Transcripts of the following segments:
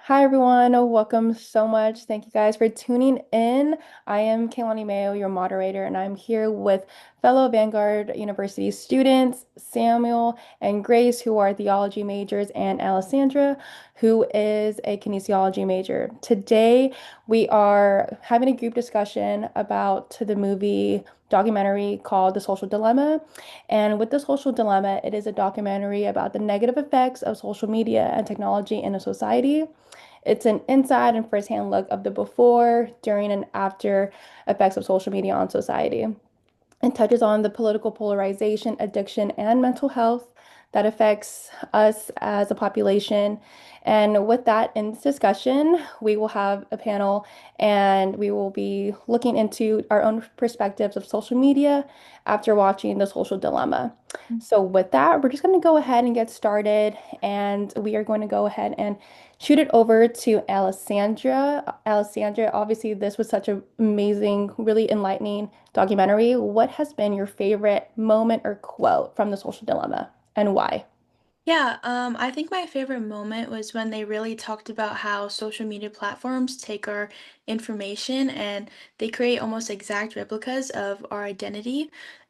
Hi everyone, welcome so much. Thank you guys for tuning in. I am Kaylani Mayo, your moderator, and I'm here with fellow Vanguard University students, Samuel and Grace, who are theology majors, and Alessandra, who is a kinesiology major. Today, we are having a group discussion about the movie documentary called The Social Dilemma. And with The Social Dilemma, it is a documentary about the negative effects of social media and technology in a society. It's an inside and firsthand look of the before, during, and after effects of social media on society. It touches on the political polarization, addiction, and mental health that affects us as a population. And with that, in this discussion, we will have a panel and we will be looking into our own perspectives of social media after watching The Social Dilemma. So, with that, we're just going to go ahead and get started, and we are going to go ahead and shoot it over to Alessandra. Alessandra, obviously, this was such an amazing, really enlightening documentary. What has been your favorite moment or quote from The Social Dilemma and why? I think my favorite moment was when they really talked about how social media platforms take our information and they create almost exact replicas of our identity,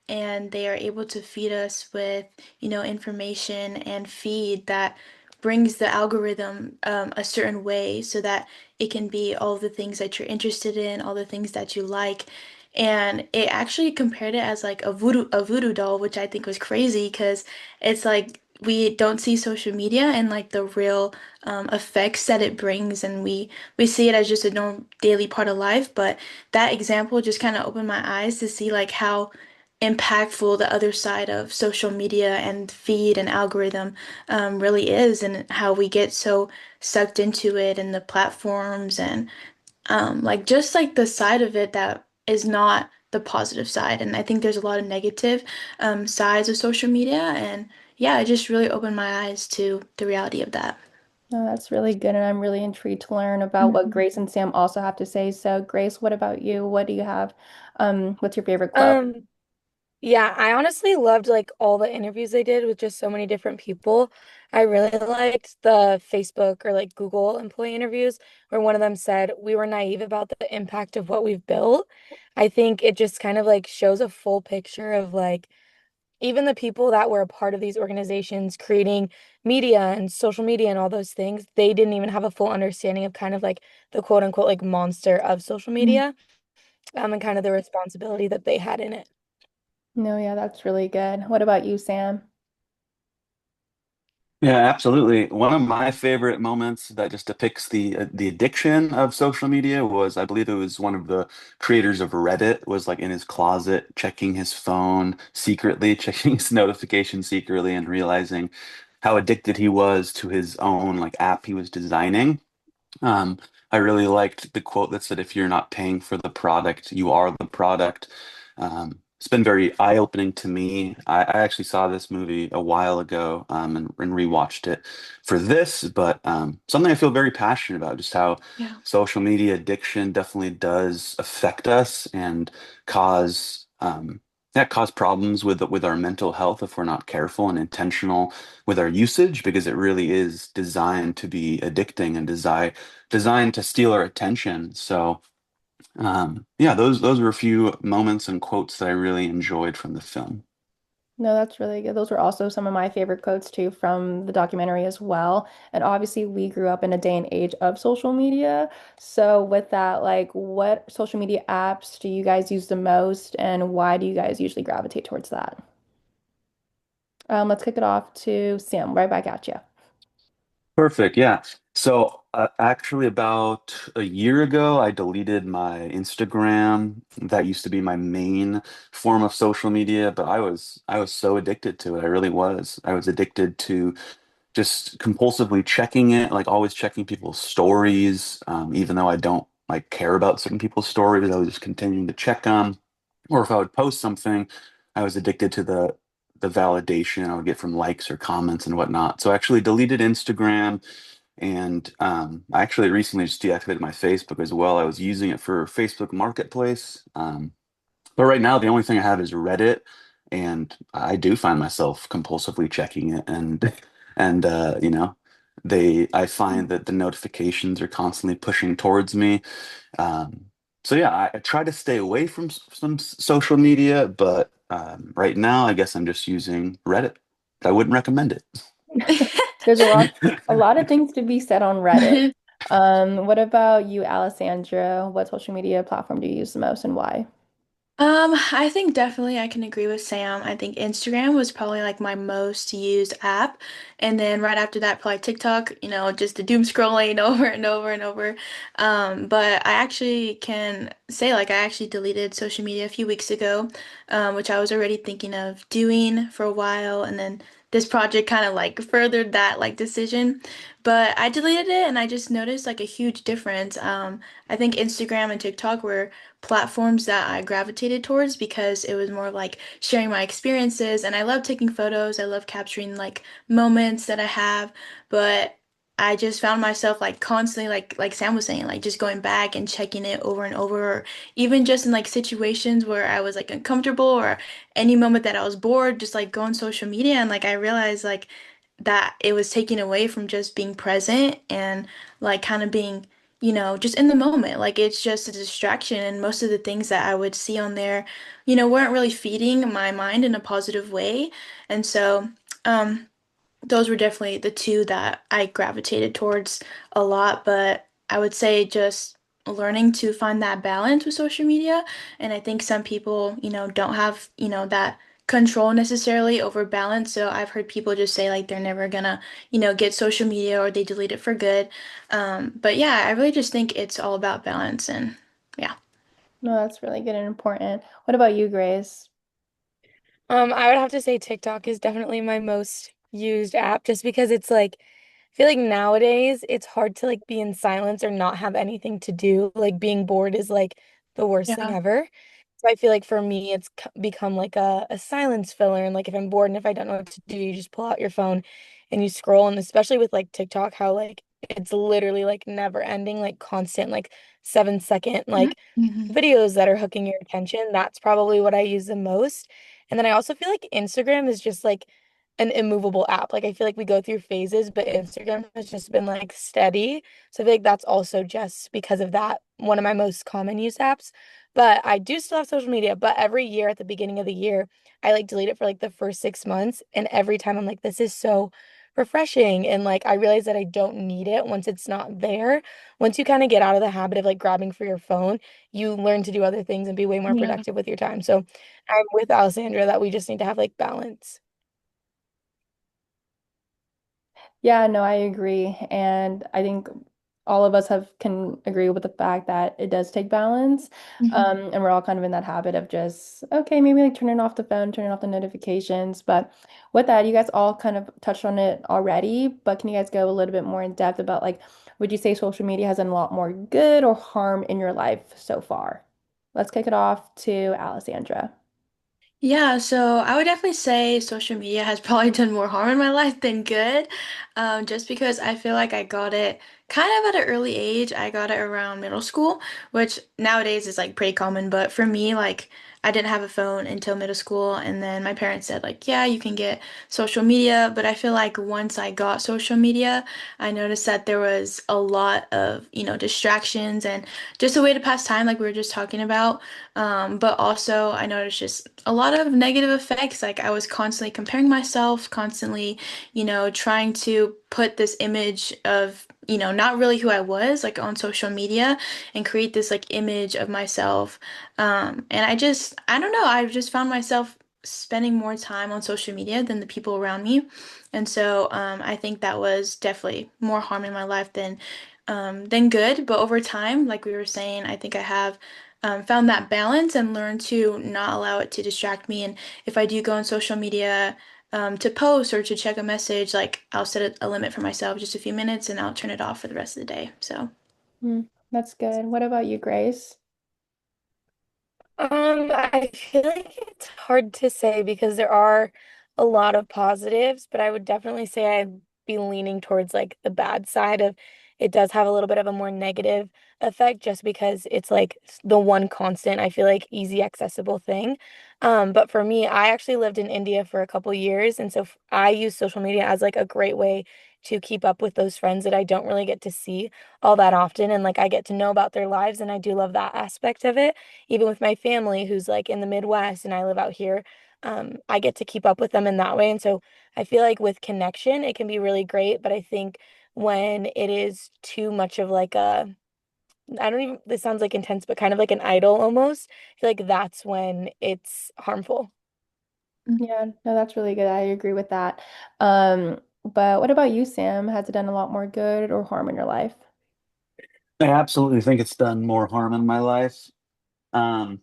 and they are able to feed us with, information and feed that brings the algorithm a certain way so that it can be all the things that you're interested in, all the things that you like. And it actually compared it as like a voodoo doll, which I think was crazy because it's like we don't see social media and like the real effects that it brings, and we see it as just a normal daily part of life. But that example just kind of opened my eyes to see like how impactful the other side of social media and feed and algorithm really is, and how we get so sucked into it and the platforms and like just like the side of it that is not the positive side. And I think there's a lot of negative sides of social media. And yeah, it just really opened my eyes to the reality of that. No, that's really good, and I'm really intrigued to learn about what Mhm. Grace and Sam also have to say. So, Grace, what about you? What do you have? What's your favorite quote? Um, yeah, I honestly loved like all the interviews they did with just so many different people. I really liked the Facebook or like Google employee interviews where one of them said, "We were naive about the impact of what we've built." I think it just kind of like shows a full picture of like even the people that were a part of these organizations creating media and social media and all those things, they didn't even have a full understanding of kind of like the quote unquote like monster of social media, and kind of the responsibility that they had in it. No, yeah, that's really good. What about you, Sam? Yeah, absolutely. One of my favorite moments that just depicts the addiction of social media was, I believe it was one of the creators of Reddit was like in his closet checking his phone secretly, checking his notifications secretly, and realizing how addicted he was to his own like app he was designing. Um, I really liked the quote that said, "If you're not paying for the product, you are the product." It's been very eye-opening to me. I actually saw this movie a while ago and rewatched it for this, but something I feel very passionate about, just how Yeah. social media addiction definitely does affect us and cause that cause problems with our mental health if we're not careful and intentional with our usage, because it really is designed to be addicting and designed to steal our attention. So, yeah, those were a few moments and quotes that I really enjoyed from the film. No, that's really good. Those were also some of my favorite quotes too from the documentary as well. And obviously, we grew up in a day and age of social media. So, with that, like, what social media apps do you guys use the most, and why do you guys usually gravitate towards that? Let's kick it off to Sam, right back at you. Perfect. Yeah. So, actually, about a year ago, I deleted my Instagram. That used to be my main form of social media, but I was so addicted to it. I really was. I was addicted to just compulsively checking it, like always checking people's stories, even though I don't like care about certain people's stories. I was just continuing to check them. Or if I would post something, I was addicted to the validation I would get from likes or comments and whatnot. So I actually deleted Instagram, and I actually recently just deactivated my Facebook as well. I was using it for Facebook Marketplace. But right now, the only thing I have is Reddit, and I do find myself compulsively checking it and and I find that the notifications are constantly pushing towards me. Um, so yeah, I try to stay away from some social media, but right now I guess I'm just using Reddit. I wouldn't recommend it. There's a lot of things to be said on Reddit. What about you, Alessandra? What social media platform do you use the most and why? I think definitely I can agree with Sam. I think Instagram was probably like my most used app. And then right after that, probably TikTok, just the doom scrolling over and over and over. But I actually can say like I actually deleted social media a few weeks ago, which I was already thinking of doing for a while. And then this project kind of like furthered that like decision. But I deleted it and I just noticed like a huge difference. I think Instagram and TikTok were platforms that I gravitated towards because it was more like sharing my experiences and I love taking photos. I love capturing like moments that I have, but I just found myself like constantly like Sam was saying, like just going back and checking it over and over, or even just in like situations where I was like uncomfortable or any moment that I was bored, just like go on social media and like I realized like that it was taking away from just being present and like kind of being just in the moment. Like it's just a distraction. And most of the things that I would see on there, weren't really feeding my mind in a positive way. And so, um, those were definitely the two that I gravitated towards a lot, but I would say just learning to find that balance with social media. And I think some people, don't have, that control necessarily over balance. So I've heard people just say like they're never gonna, get social media or they delete it for good. But yeah, I really just think it's all about balance and yeah. No, that's really good and important. What about you, Grace? I would have to say TikTok is definitely my most used app just because it's like I feel like nowadays it's hard to like be in silence or not have anything to do. Like being bored is like the worst thing Yeah. ever. So I feel like for me it's become like a silence filler and like if I'm bored and if I don't know what to do, you just pull out your phone and you scroll and especially with like TikTok how like it's literally like never ending, like constant like 7 second like Hmm. videos that are hooking your attention. That's probably what I use the most. And then I also feel like Instagram is just like an immovable app. Like I feel like we go through phases, but Instagram has just been like steady. So I feel like that's also just because of that, one of my most common used apps. But I do still have social media, but every year at the beginning of the year, I like delete it for like the first 6 months. And every time I'm like, this is so refreshing. And like I realize that I don't need it once it's not there. Once you kind of get out of the habit of like grabbing for your phone, you learn to do other things and be way more Yeah. productive with your time. So I'm with Alessandra that we just need to have like balance. Yeah, no, I agree. And I think all of us have can agree with the fact that it does take balance. Hmm. And we're all kind of in that habit of just, okay, maybe like turning off the phone, turning off the notifications. But with that, you guys all kind of touched on it already, but can you guys go a little bit more in depth about like, would you say social media has done a lot more good or harm in your life so far? Let's kick it off to Alessandra. Yeah, so I would definitely say social media has probably done more harm in my life than good. Just because I feel like I got it kind of at an early age. I got it around middle school, which nowadays is like pretty common, but for me, like I didn't have a phone until middle school, and then my parents said like, yeah, you can get social media, but I feel like once I got social media, I noticed that there was a lot of, distractions and just a way to pass time, like we were just talking about. But also, I noticed just a lot of negative effects. Like, I was constantly comparing myself, constantly, trying to put this image of, not really who I was, like on social media and create this like image of myself. And I don't know, I've just found myself spending more time on social media than the people around me. And so, I think that was definitely more harm in my life than good. But over time, like we were saying, I think I have found that balance and learned to not allow it to distract me. And if I do go on social media to post or to check a message, like I'll set a limit for myself, just a few minutes, and I'll turn it off for the rest of the day. So, That's good. What about you, Grace? I feel like it's hard to say because there are a lot of positives, but I would definitely say I'd be leaning towards like the bad side of it does have a little bit of a more negative effect just because it's like the one constant, I feel like easy accessible thing. But for me, I actually lived in India for a couple years, and so I use social media as like a great way to keep up with those friends that I don't really get to see all that often. And like I get to know about their lives, and I do love that aspect of it. Even with my family who's like in the Midwest and I live out here, I get to keep up with them in that way. And so I feel like with connection, it can be really great. But I think when it is too much of like a, I don't even, this sounds like intense, but kind of like an idol almost, I feel like that's when it's harmful. Yeah, no, that's really good. I agree with that. But what about you, Sam? Has it done a lot more good or harm in your life? I absolutely think it's done more harm in my life. Um,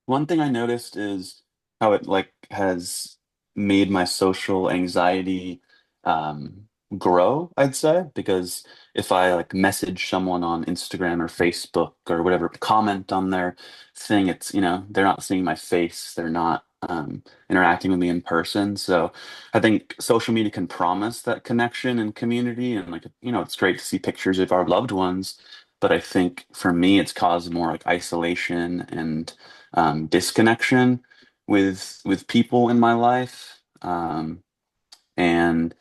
One thing I noticed is how it like has made my social anxiety grow, I'd say, because if I like message someone on Instagram or Facebook or whatever, comment on their thing, it's, they're not seeing my face, they're not interacting with me in person. So I think social media can promise that connection and community, and like, it's great to see pictures of our loved ones. But I think for me, it's caused more like isolation and disconnection with people in my life. And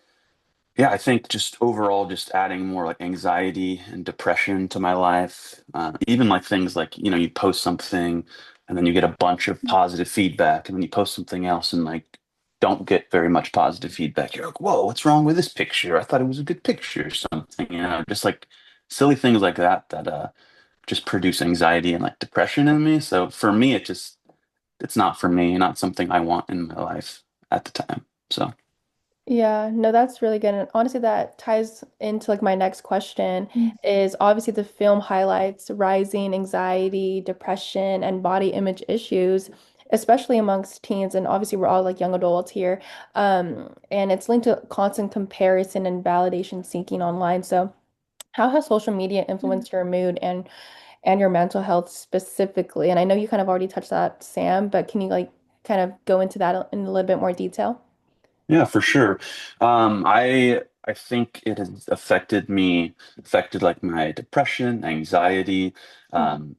yeah, I think just overall, just adding more like anxiety and depression to my life. Even like things like, you post something and then you get a bunch of positive feedback, and then you post something else and like don't get very much positive feedback. You're like, whoa, what's wrong with this picture? I thought it was a good picture or something, just like silly things like that that just produce anxiety and like depression in me. So for me, it's not for me, not something I want in my life at the time. So, Yeah, no, that's really good. And honestly, that ties into like my next question is obviously the film highlights rising anxiety, depression, and body image issues, especially amongst teens. And obviously, we're all like young adults here. And it's linked to constant comparison and validation seeking online. So, how has social media influenced your mood and your mental health specifically? And I know you kind of already touched that, Sam, but can you like kind of go into that in a little bit more detail? yeah, for sure. I think it has affected like my depression, anxiety,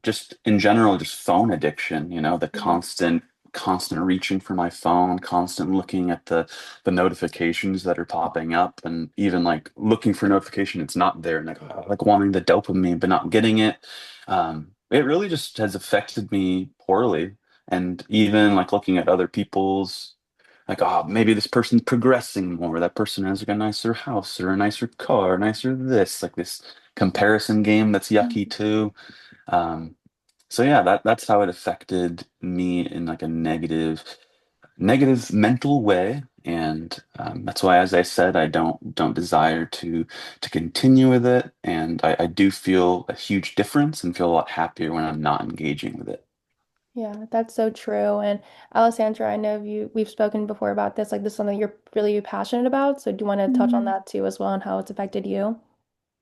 just in general, just phone addiction, the Mhm. constant reaching for my phone, constant looking at the notifications that are popping up, and even like looking for notification, it's not there, and like wanting the dopamine but not getting it. It really just has affected me poorly. And even like looking at other people's, like, oh, maybe this person's progressing more. That person has like a nicer house or a nicer car, nicer this, like this comparison game that's yucky too. Um, so yeah, that's how it affected me in like a negative mental way. And that's why, as I said, I don't desire to continue with it. And I do feel a huge difference and feel a lot happier when I'm not engaging with it. Yeah, that's so true. And Alessandra, I know we've spoken before about this. Like this is something you're really passionate about. So do you want to touch on Mhm. that too as well and how it's affected you?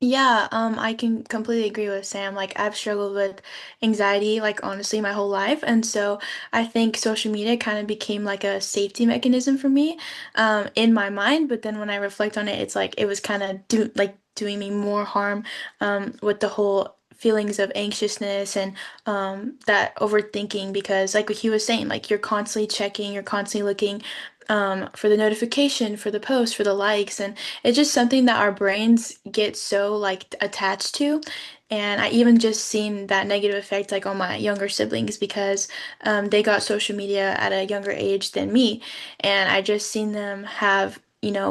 Yeah, I can completely agree with Sam. Like I've struggled with anxiety, like honestly, my whole life. And so I think social media kind of became like a safety mechanism for me, in my mind. But then when I reflect on it, it's like it was kind of doing me more harm, with the whole feelings of anxiousness and that overthinking because like what he was saying, like you're constantly checking, you're constantly looking for the notification, for the post, for the likes, and it's just something that our brains get so like attached to. And I even just seen that negative effect like on my younger siblings because they got social media at a younger age than me. And I just seen them have,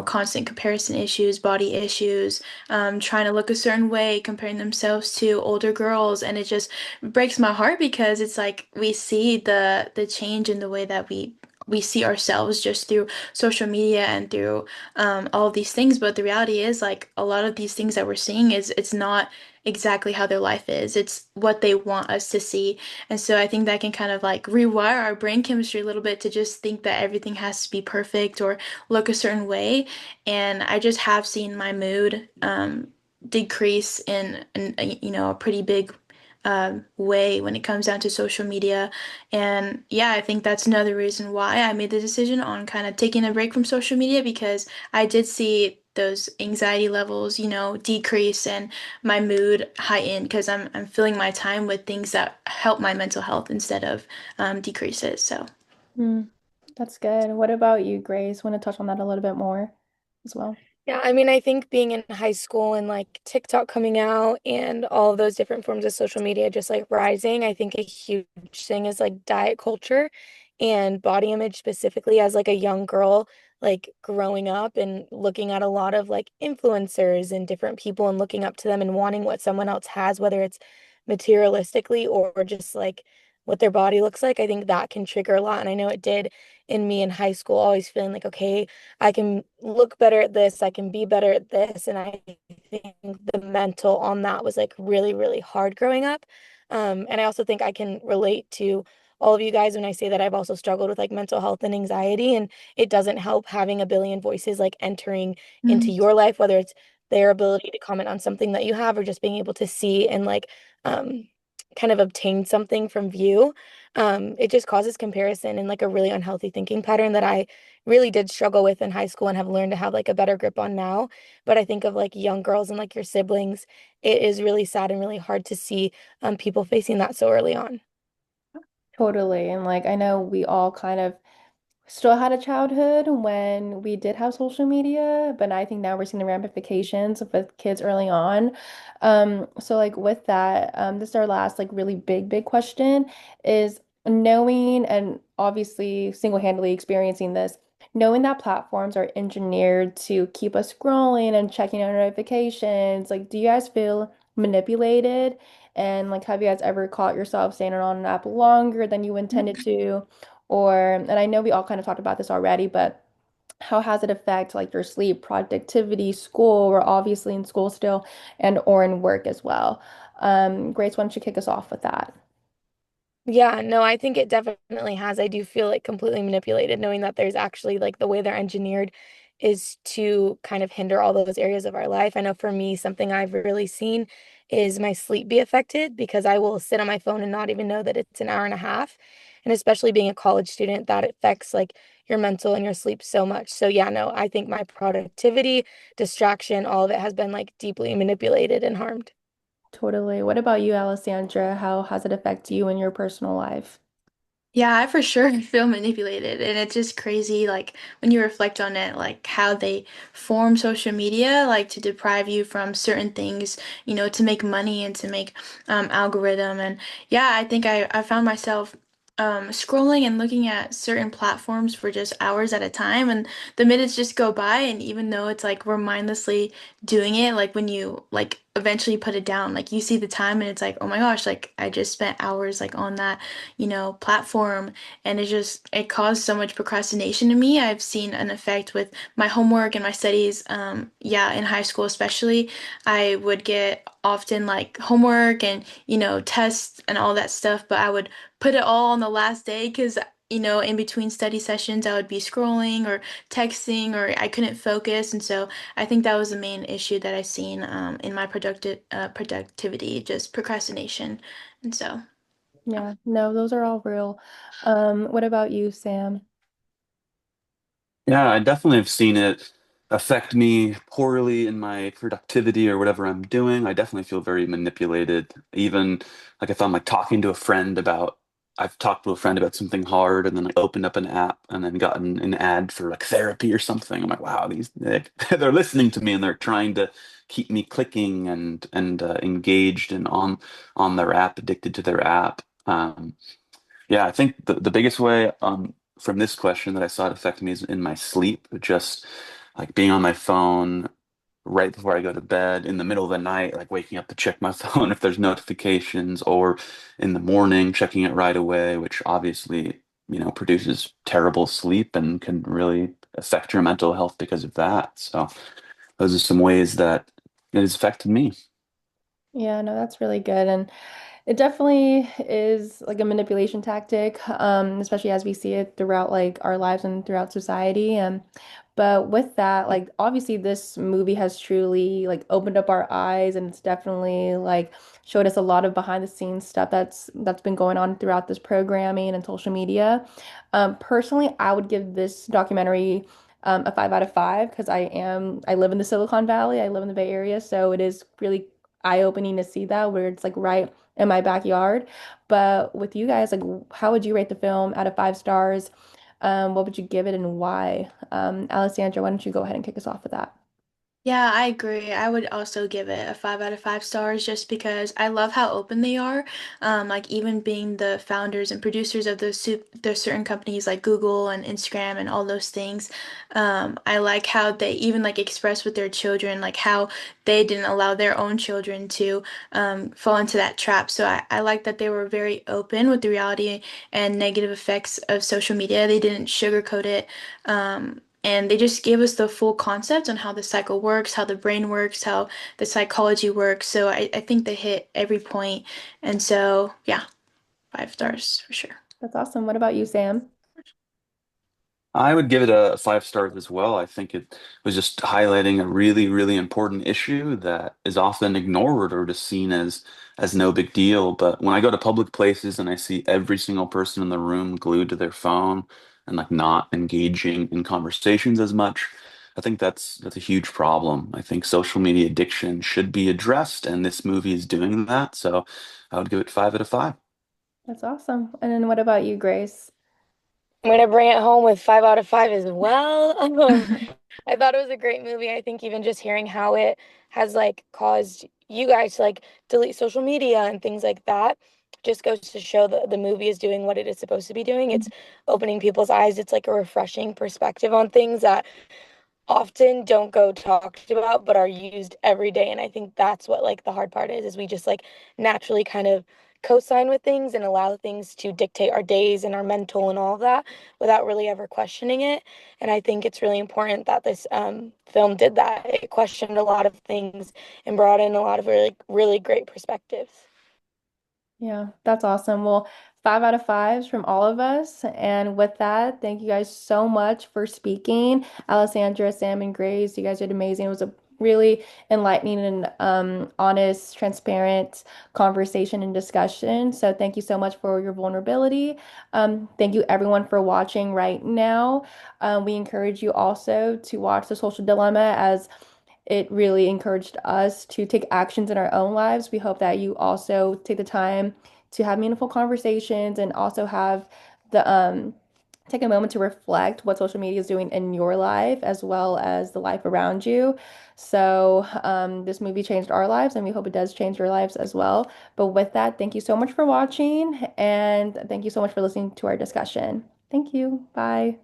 constant comparison issues, body issues, trying to look a certain way, comparing themselves to older girls. And it just breaks my heart because it's like we see the change in the way that we see ourselves just through social media and through all of these things. But the reality is, like, a lot of these things that we're seeing is it's not exactly how their life is. It's what they want us to see. And so I think that can kind of like rewire our brain chemistry a little bit to just think that everything has to be perfect or look a certain way. And I just have seen my mood decrease in a pretty big way when it comes down to social media. And yeah, I think that's another reason why I made the decision on kind of taking a break from social media because I did see those anxiety levels, decrease and my mood heighten because I'm filling my time with things that help my mental health instead of decrease it. So. Hmm, that's good. What about you, Grace? Want to touch on that a little bit more as well? Yeah, I mean, I think being in high school and like TikTok coming out and all of those different forms of social media just like rising, I think a huge thing is like diet culture and body image specifically as like a young girl, like growing up and looking at a lot of like influencers and different people and looking up to them and wanting what someone else has, whether it's materialistically or just like what their body looks like. I think that can trigger a lot. And I know it did in me in high school, always feeling like, okay, I can look better at this, I can be better at this. And I think the mental on that was like really, really hard growing up. And I also think I can relate to all of you guys when I say that I've also struggled with like mental health and anxiety. And it doesn't help having a billion voices like entering into your life, whether it's their ability to comment on something that you have or just being able to see and like um kind of obtain something from view. It just causes comparison and like a really unhealthy thinking pattern that I really did struggle with in high school and have learned to have like a better grip on now. But I think of like young girls and like your siblings, it is really sad and really hard to see people facing that so early on. Totally. And like I know we all kind of still had a childhood when we did have social media, but I think now we're seeing the ramifications with kids early on. So like with that, this is our last like really big question is knowing and obviously single-handedly experiencing this, knowing that platforms are engineered to keep us scrolling and checking our notifications. Like, do you guys feel manipulated? And like, have you guys ever caught yourself staying on an app longer than you intended to? Or, and I know we all kind of talked about this already, but how has it affect like your sleep, productivity, school? We're obviously in school still and or in work as well. Grace, why don't you kick us off with that? Yeah, no, I think it definitely has. I do feel like completely manipulated, knowing that there's actually like the way they're engineered is to kind of hinder all those areas of our life. I know for me, something I've really seen is my sleep be affected because I will sit on my phone and not even know that it's an hour and a half. And especially being a college student, that affects like your mental and your sleep so much. So yeah, no, I think my productivity, distraction, all of it has been like deeply manipulated and harmed. Totally. What about you, Alessandra? How has it affected you in your personal life? Yeah, I for sure feel manipulated, and it's just crazy, like when you reflect on it, like how they form social media, like to deprive you from certain things, to make money and to make algorithm. And yeah, I think I found myself scrolling and looking at certain platforms for just hours at a time, and the minutes just go by, and even though it's like we're mindlessly doing it, like when you like eventually put it down, like you see the time and it's like, oh my gosh, like I just spent hours like on that platform, and it caused so much procrastination to me. I've seen an effect with my homework and my studies. Yeah, in high school especially, I would get often like homework and tests and all that stuff, but I would put it all on the last day because in between study sessions, I would be scrolling or texting, or I couldn't focus. And so I think that was the main issue that I've seen in my productivity, just procrastination. And so. Yeah, no, those are all real. What about you, Sam? Yeah, I definitely have seen it affect me poorly in my productivity or whatever I'm doing. I definitely feel very manipulated. Even like if I'm like talking to a friend about, I've talked to a friend about something hard and then I opened up an app and then gotten an ad for like therapy or something. I'm like, wow, they're listening to me and they're trying to keep me clicking and engaged and on their app, addicted to their app. Yeah, I think the biggest way from this question that I saw it affect me is in my sleep, just like being on my phone right before I go to bed, in the middle of the night, like waking up to check my phone if there's notifications, or in the morning checking it right away, which obviously, produces terrible sleep and can really affect your mental health because of that. So those are some ways that it has affected me. Yeah, no, that's really good. And it definitely is like a manipulation tactic, especially as we see it throughout like our lives and throughout society. But with that, like obviously this movie has truly like opened up our eyes and it's definitely like showed us a lot of behind the scenes stuff that's been going on throughout this programming and social media. Personally, I would give this documentary a 5 out of 5 because I live in the Silicon Valley, I live in the Bay Area, so it is really eye-opening to see that where it's like right in my backyard. But with you guys, like, how would you rate the film out of 5 stars? What would you give it and why? Alessandra, why don't you go ahead and kick us off with that? Yeah, I agree. I would also give it a 5 out of 5 stars just because I love how open they are. Like even being the founders and producers of those certain companies like Google and Instagram and all those things. I like how they even like express with their children, like how they didn't allow their own children to fall into that trap. So I like that they were very open with the reality and negative effects of social media. They didn't sugarcoat it. And they just gave us the full concept on how the cycle works, how the brain works, how the psychology works. So I think they hit every point. And so, yeah, five Yeah, stars for sure. that's awesome. What about you, Sam? I would give it a 5 stars as well. I think it was just highlighting a really, really important issue that is often ignored or just seen as no big deal. But when I go to public places and I see every single person in the room glued to their phone and like not engaging in conversations as much, I think that's a huge problem. I think social media addiction should be addressed, and this movie is doing that. So I would give it 5 out of 5. That's awesome. And then what about you, Grace? I'm gonna bring it home with 5 out of 5 as well. I thought it was a great movie. I think even just hearing how it has like caused you guys to like delete social media and things like that just goes to show that the movie is doing what it is supposed to be doing. It's opening people's eyes. It's like a refreshing perspective on things that often don't go talked about but are used every day. And I think that's what like the hard part is we just like naturally kind of co-sign with things and allow things to dictate our days and our mental and all of that without really ever questioning it. And I think it's really important that this film did that. It questioned a lot of things and brought in a lot of really really great perspectives. Yeah, that's awesome. Well, 5 out of 5s from all of us. And with that, thank you guys so much for speaking. Alessandra, Sam, and Grace, you guys did amazing. It was a really enlightening and honest, transparent conversation and discussion. So thank you so much for your vulnerability. Thank you everyone for watching right now. We encourage you also to watch The Social Dilemma as it really encouraged us to take actions in our own lives. We hope that you also take the time to have meaningful conversations and also have the take a moment to reflect what social media is doing in your life as well as the life around you. So, this movie changed our lives, and we hope it does change your lives as well. But with that, thank you so much for watching, and thank you so much for listening to our discussion. Thank you. Bye.